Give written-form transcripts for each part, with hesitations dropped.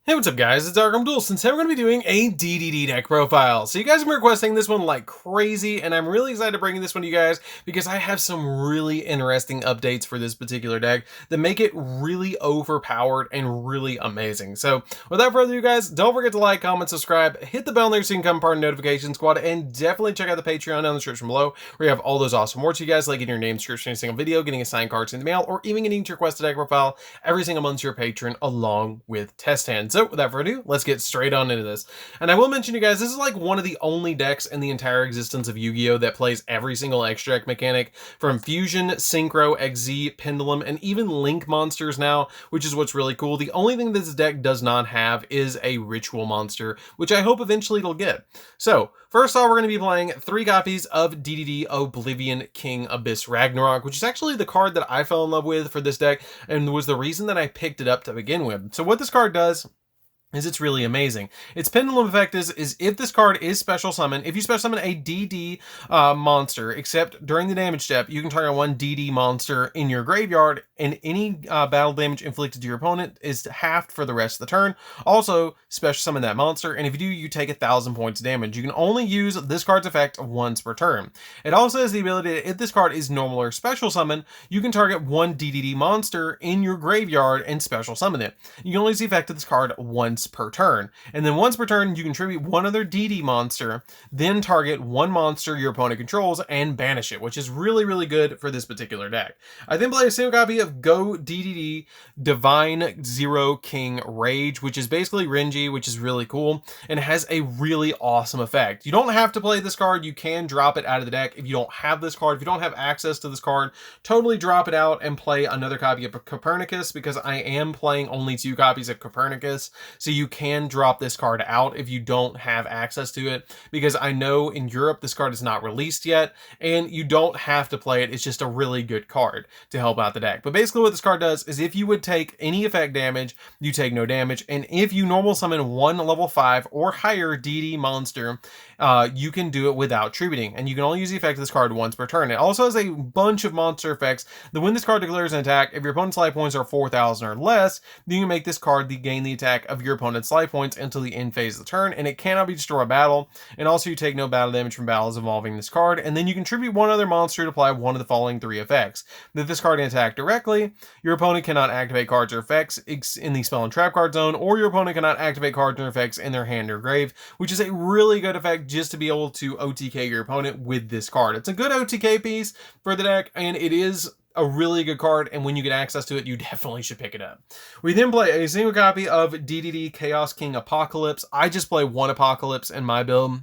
Hey, what's up guys, it's DarkArmedDuelist, and today we're going to be doing a DDD deck profile. So you guys have been requesting this one like crazy, and I'm really excited to bring this one to you guys because I have some really interesting updates for this particular deck that make it really overpowered and really amazing. So without further ado guys, don't forget to like, comment, subscribe, hit the bell there so you can become part of the notification squad, and definitely check out the Patreon down in the description below where you have all those awesome rewards you guys, like getting your name description in a single video, getting assigned cards in the mail, or even getting to request a deck profile every single month to your patron along with test hands. So without further ado, let's get straight on into this. And I will mention you guys, this is like one of the only decks in the entire existence of Yu-Gi-Oh that plays every single extract mechanic from Fusion, Synchro, XZ, Pendulum, and even Link monsters now, which is what's really cool. The only thing this deck does not have is a Ritual monster, which I hope eventually it'll get. So first off, we're going to be playing 3 copies of DDD Oblivion King Abyss Ragnarok, which is actually the card that I fell in love with for this deck and was the reason that I picked it up to begin with. So what this card does is it's really amazing. Its pendulum effect is if this card is special summon, if you special summon a DD monster, except during the damage step, you can target one DD monster in your graveyard, and any battle damage inflicted to your opponent is halved for the rest of the turn. Also, special summon that monster, and if you do, you take 1,000 points of damage. You can only use this card's effect once per turn. It also has the ability that if this card is normal or special summon, you can target one DDD monster in your graveyard and special summon it. You can only use the effect of this card once per turn, and then once per turn you contribute one other DD monster, then target one monster your opponent controls and banish it, which is really good for this particular deck. I then play a single copy of Go DDD Divine Zero King Rage, which is basically Renji, which is really cool and has a really awesome effect. You don't have to play this card, you can drop it out of the deck if you don't have this card. If you don't have access to this card, totally drop it out and play another copy of Copernicus, because I am playing only 2 copies of Copernicus, so you can drop this card out if you don't have access to it, because I know in Europe this card is not released yet, and you don't have to play it. It's just a really good card to help out the deck. But basically what this card does is if you would take any effect damage, you take no damage, and if you normal summon one level 5 or higher DD monster, you can do it without tributing, and you can only use the effect of this card once per turn. It also has a bunch of monster effects that when this card declares an attack, if your opponent's life points are 4,000 or less, then you can make this card gain the attack of your opponent's life points until the end phase of the turn, and it cannot be destroyed by battle, and also you take no battle damage from battles involving this card, and then you contribute one other monster to apply one of the following 3 effects. That this card can attack directly, your opponent cannot activate cards or effects in the spell and trap card zone, or your opponent cannot activate cards or effects in their hand or grave, which is a really good effect just to be able to OTK your opponent with this card. It's a good OTK piece for the deck, and it is a really good card, and when you get access to it, you definitely should pick it up. We then play a single copy of DDD Chaos King Apocalypse. I just play 1 Apocalypse in my build.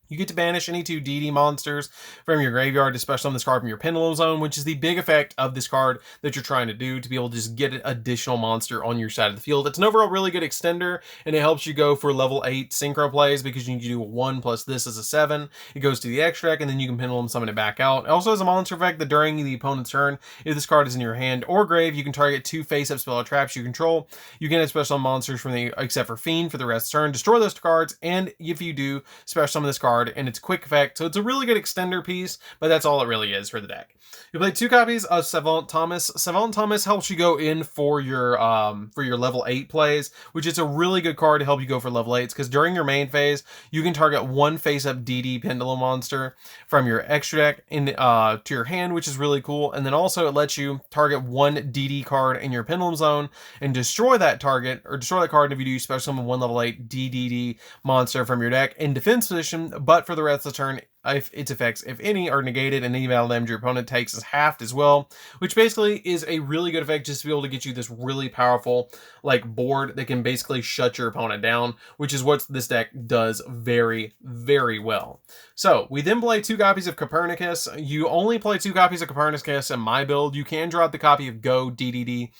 You get to banish any 2 DD monsters from your graveyard to special summon this card from your Pendulum Zone, which is the big effect of this card that you're trying to do to be able to just get an additional monster on your side of the field. It's an overall really good extender, and it helps you go for level 8 synchro plays because you can do a 1 plus this is a 7. It goes to the extract, and then you can Pendulum summon it back out. It also has a monster effect that during the opponent's turn, if this card is in your hand or grave, you can target 2 face-up spell or traps you control. You can special summon monsters from the except for Fiend for the rest of the turn, destroy those cards, and if you do, special summon this card and it's quick effect. So it's a really good extender piece, but that's all it really is for the deck. You play 2 copies of Savant Thomas. Savant Thomas helps you go in for your level 8 plays, which is a really good card to help you go for level 8s, because during your main phase, you can target 1 face-up DD Pendulum monster from your extra deck to your hand, which is really cool. And then also it lets you target 1 DD card in your Pendulum Zone and destroy that target, or destroy that card if you do special summon 1 level 8 DDD monster from your deck in defense position, but for the rest of the turn, if its effects, if any, are negated, and any battle damage your opponent takes is halved as well, which basically is a really good effect just to be able to get you this really powerful like board that can basically shut your opponent down, which is what this deck does very well. So we then play 2 copies of Copernicus. You only play 2 copies of Copernicus in my build. You can drop the copy of Go DDD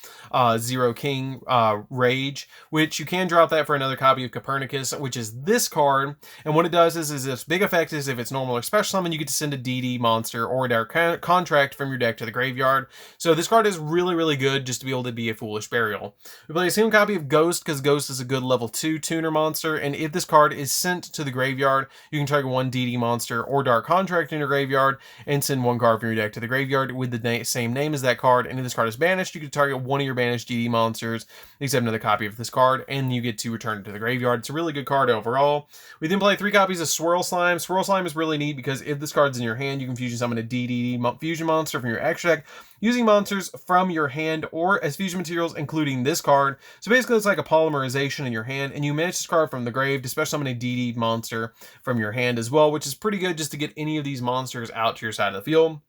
Zero King Rage, which you can drop that for another copy of Copernicus, which is this card. And what it does is this big effect is if it's normal normal or special summon, you get to send a DD monster or a Dark Contract from your deck to the graveyard. So this card is really, really good just to be able to be a Foolish Burial. We play a single copy of Ghost because Ghost is a good level 2 tuner monster, and if this card is sent to the graveyard, you can target one DD monster or Dark Contract in your graveyard and send one card from your deck to the graveyard with the same name as that card. And if this card is banished, you can target one of your banished DD monsters, except another copy of this card, and you get to return it to the graveyard. It's a really good card overall. We then play 3 copies of Swirl Slime. Swirl Slime is really neat because if this card's in your hand, you can fusion summon a DDD fusion monster from your extra deck using monsters from your hand or as fusion materials, including this card. So basically it's like a polymerization in your hand, and you manage this card from the grave to special summon a DD monster from your hand as well, which is pretty good just to get any of these monsters out to your side of the field.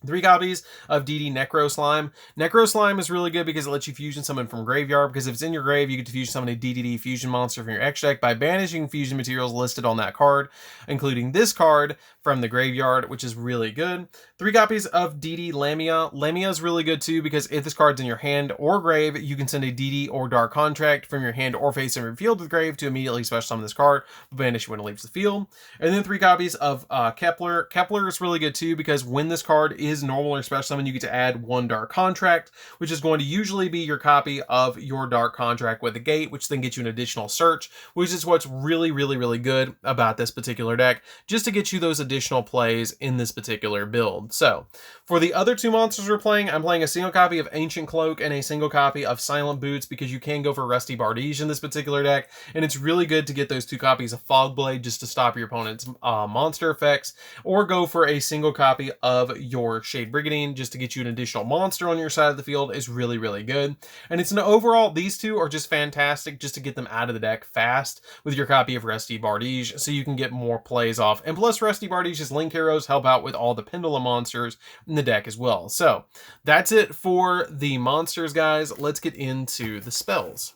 3 copies of DD Necro Slime. Necro Slime is really good because it lets you fusion summon from graveyard, because if it's in your grave, you get to fusion summon a DDD fusion monster from your extra deck by banishing fusion materials listed on that card, including this card from the graveyard, which is really good. 3 copies of DD Lamia. Lamia is really good too because if this card's in your hand or grave, you can send a DD or Dark Contract from your hand or face in your field to the grave to immediately special summon this card, but banish when it leaves the field. And then 3 copies of Kepler. Kepler is really good too because when this card is normal or special summon, you get to add one Dark Contract, which is going to usually be your copy of your Dark Contract with the gate, which then gets you an additional search, which is what's really, really, really good about this particular deck, just to get you those additional plays in this particular build. So for the other 2 monsters we're playing, I'm playing a single copy of Ancient Cloak and a single copy of Silent Boots because you can go for Rusty Bardige in this particular deck, and it's really good to get those 2 copies of Fogblade just to stop your opponent's monster effects, or go for a single copy of your Shade Brigandine just to get you an additional monster on your side of the field is really, really good. And it's an overall, these 2 are just fantastic just to get them out of the deck fast with your copy of Rusty Bardige, so you can get more plays off. And plus Rusty Bardige's Link Heroes help out with all the Pendulum monsters in the deck as well. So that's it for the monsters, guys. Let's get into the spells.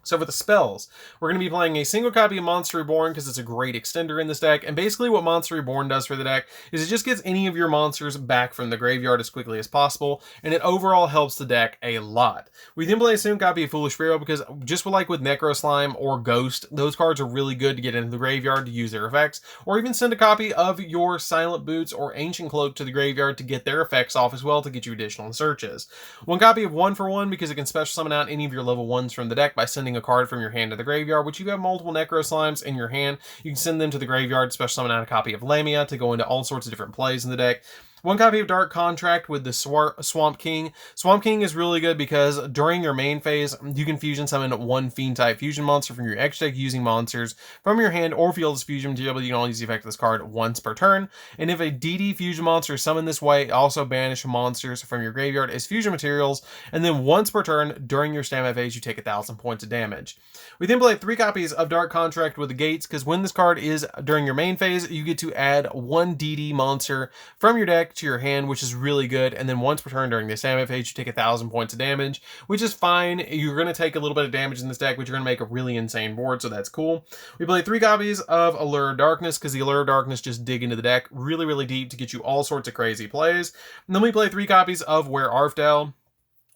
So for the spells, we're going to be playing a single copy of Monster Reborn because it's a great extender in this deck. And basically what Monster Reborn does for the deck is it just gets any of your monsters back from the graveyard as quickly as possible, and it overall helps the deck a lot. We then play a single copy of Foolish Burial because just like with Necro Slime or Ghost, those cards are really good to get into the graveyard to use their effects, or even send a copy of your Silent Boots or Ancient Cloak to the graveyard to get their effects off as well to get you additional searches. 1 copy of 1 for 1 because it can special summon out any of your level 1s from the deck by sending a card from your hand to the graveyard, which you have multiple Necro Slimes in your hand. You can send them to the graveyard, special summon out a copy of Lamia to go into all sorts of different plays in the deck. 1 copy of Dark Contract with the Swamp King. Swamp King is really good because during your main phase, you can fusion summon 1 Fiend-type fusion monster from your extra deck using monsters from your hand or field as fusion material, but you can only use the effect of this card once per turn. And if a DD fusion monster is summoned this way, also banish monsters from your graveyard as fusion materials, and then once per turn during your standby phase, you take 1,000 points of damage. We then play 3 copies of Dark Contract with the Gates because when this card is during your main phase, you get to add 1 DD monster from your deck to your hand, which is really good, and then once per turn during the standby phase, you take 1,000 points of damage, which is fine. You're going to take a little bit of damage in this deck, but you're going to make a really insane board, so that's cool. We play 3 copies of Allure of Darkness because the Allure of Darkness just dig into the deck really, really deep to get you all sorts of crazy plays. And then we play 3 copies of Where Arfdal.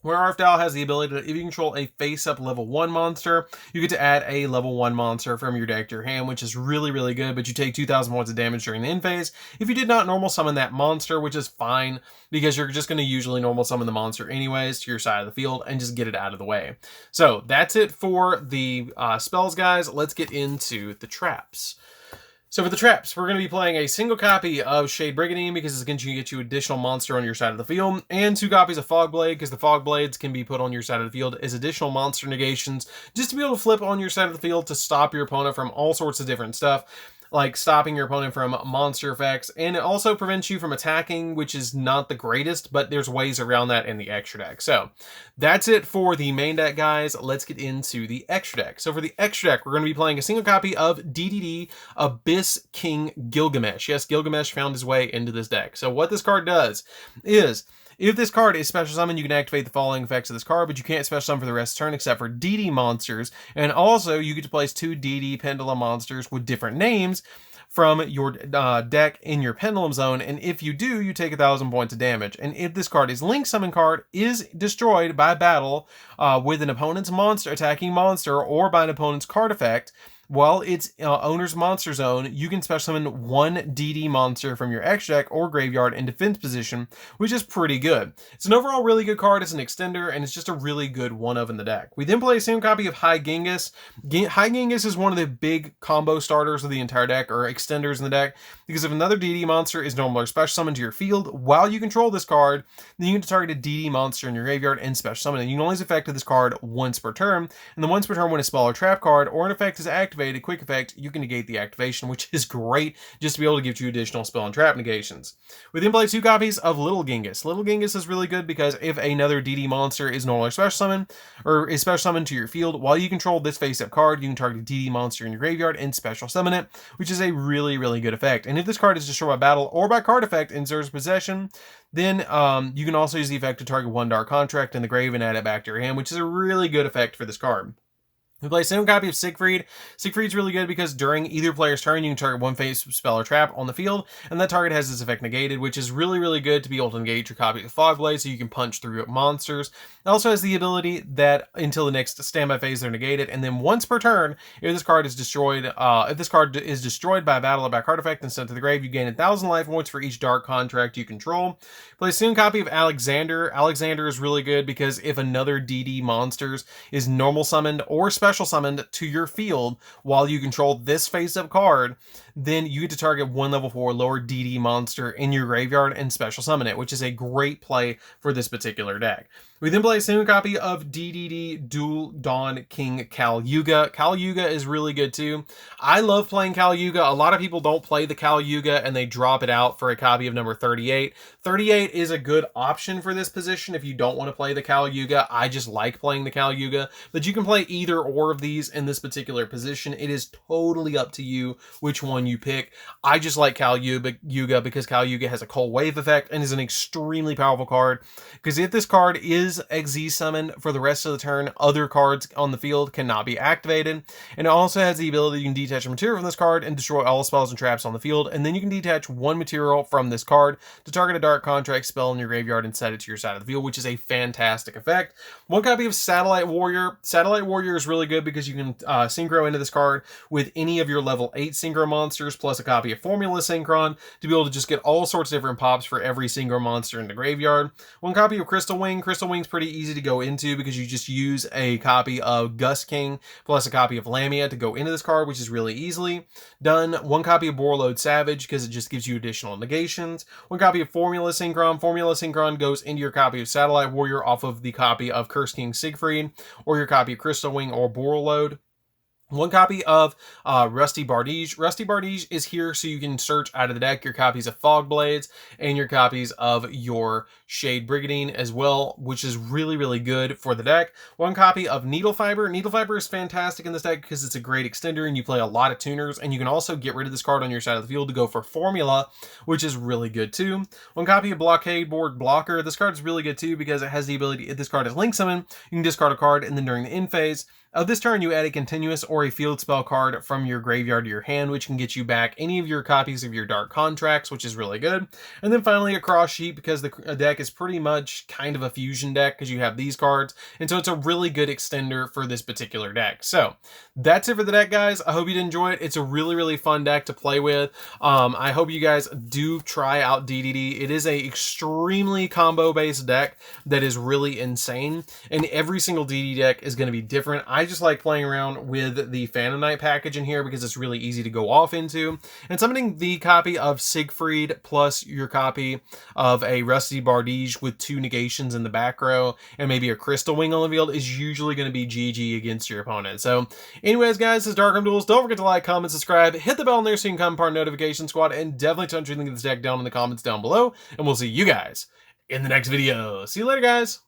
Where Arfdal has the ability to, if you control a face-up level 1 monster, you get to add a level 1 monster from your deck to your hand, which is really, really good, but you take 2,000 points of damage during the end phase. If you did not normal summon that monster, which is fine, because you're just going to usually normal summon the monster anyways to your side of the field and just get it out of the way. So that's it for the spells, guys. Let's get into the traps. So for the traps, we're going to be playing a single copy of Shade Brigandine because it's going to get you additional monster on your side of the field, and 2 copies of Fogblade because the Fogblades can be put on your side of the field as additional monster negations just to be able to flip on your side of the field to stop your opponent from all sorts of different stuff, like stopping your opponent from monster effects, and it also prevents you from attacking, which is not the greatest, but there's ways around that in the extra deck. So that's it for the main deck, guys. Let's get into the extra deck. So for the extra deck, we're going to be playing a single copy of DDD Abyss King Gilgamesh. Yes, Gilgamesh found his way into this deck. So what this card does is, if this card is special summon, you can activate the following effects of this card, but you can't special summon for the rest of the turn except for DD monsters. And also, you get to place 2 DD Pendulum monsters with different names from your deck in your Pendulum Zone, and if you do, you take 1,000 points of damage. And if this card is Link Summon card, is destroyed by battle with an opponent's monster, attacking monster, or by an opponent's card effect, while it's owner's monster zone, you can special summon one DD monster from your X deck or graveyard in defense position, which is pretty good. It's an overall really good card. It's an extender, and it's just a really good one-of in the deck. We then play a single copy of High Genghis. High Genghis is one of the big combo starters of the entire deck, or extenders in the deck, because if another DD monster is normal or special summoned to your field while you control this card, then you can target a DD monster in your graveyard and special summon it. You can only effect this card once per turn, and the once per turn when a spell or trap card or an effect is activated, quick effect, you can negate the activation, which is great just to be able to give you additional spell and trap negations. We then play 2 copies of Little Genghis. Little Genghis is really good because if another DD monster is normal or special summoned, or is special summoned to your field while you control this face-up card, you can target a DD monster in your graveyard and special summon it, which is a really, really good effect. And if this card is destroyed by battle or by card effect and serves possession, then you can also use the effect to target 1 Dark Contract in the grave and add it back to your hand, which is a really good effect for this card. We play a single copy of Siegfried. Siegfried's really good because during either player's turn, you can target one face spell or trap on the field, and that target has this effect negated, which is really, really good to be able to negate your copy of Fogblade so you can punch through monsters. It also has the ability that until the next standby phase, they're negated, and then once per turn, if this card is destroyed, by a battle or by card effect and sent to the grave, you gain 1,000 life points for each Dark Contract you control. Play a single copy of Alexander. Alexander is really good because if another DD monsters is normal summoned or special summoned to your field while you control this face-up card, then you get to target 1 level 4 lower DD monster in your graveyard and special summon it, which is a great play for this particular deck. We then play a single copy of DDD Dual Dawn King Kal Yuga. Kal Yuga is really good too. I love playing Kal Yuga. A lot of people don't play the Kal Yuga and they drop it out for a copy of number 38. 38 is a good option for this position if you don't want to play the Kal Yuga. I just like playing the Kal Yuga, but you can play either or of these in this particular position. It is totally up to you which one you pick. I just like Kal Yuga because Kal Yuga has a cold wave effect and is an extremely powerful card, because if this card is XZ summoned for the rest of the turn, other cards on the field cannot be activated. And it also has the ability you can detach a material from this card and destroy all spells and traps on the field, and then you can detach 1 material from this card to target a Dark Contract spell in your graveyard and set it to your side of the field, which is a fantastic effect. 1 copy of Satellite Warrior. Satellite Warrior is really good because you can synchro into this card with any of your level 8 synchro monsters plus a copy of Formula Synchron to be able to just get all sorts of different pops for every synchro monster in the graveyard. 1 copy of Crystal Wing. Crystal Wing's pretty easy to go into because you just use a copy of Gust King plus a copy of Lamia to go into this card, which is really easily done. 1 copy of Borreload Savage because it just gives you additional negations. 1 copy of Formula Synchron. Formula Synchron goes into your copy of Satellite Warrior off of the copy of Curse King Siegfried or your copy of Crystal Wing or Borreload. 1 copy of Rusty Bardige. Rusty Bardige is here so you can search out of the deck your copies of Fog Blades and your copies of your Shade Brigandine as well, which is really, really good for the deck. 1 copy of Needle Fiber. Needle Fiber is fantastic in this deck because it's a great extender and you play a lot of tuners, and you can also get rid of this card on your side of the field to go for Formula, which is really good too. 1 copy of Blockade Board Blocker. This card is really good too because it has the ability, if this card is Link Summon, you can discard a card, and then during the end phase of this turn, you add a continuous or a field spell card from your graveyard to your hand, which can get you back any of your copies of your Dark Contracts, which is really good. And then finally a cross sheet, because the deck is pretty much kind of a fusion deck because you have these cards, and so it's a really good extender for this particular deck. So that's it for the deck, guys. I hope you did enjoy it. It's a really, really fun deck to play with. I hope you guys do try out DDD. It is a extremely combo-based deck that is really insane, and every single DD deck is going to be different. I just like playing around with the Phantom Knight package in here because it's really easy to go off into. And summoning the copy of Siegfried plus your copy of a Rusty Bardige with 2 negations in the back row and maybe a Crystal Wing on the field is usually going to be GG against your opponent. So anyways, guys, this is DarkArmedDuelist. Don't forget to like, comment, subscribe, hit the bell in there so you can become part of the notification squad, and definitely touch your link in this deck down in the comments down below. And we'll see you guys in the next video. See you later, guys.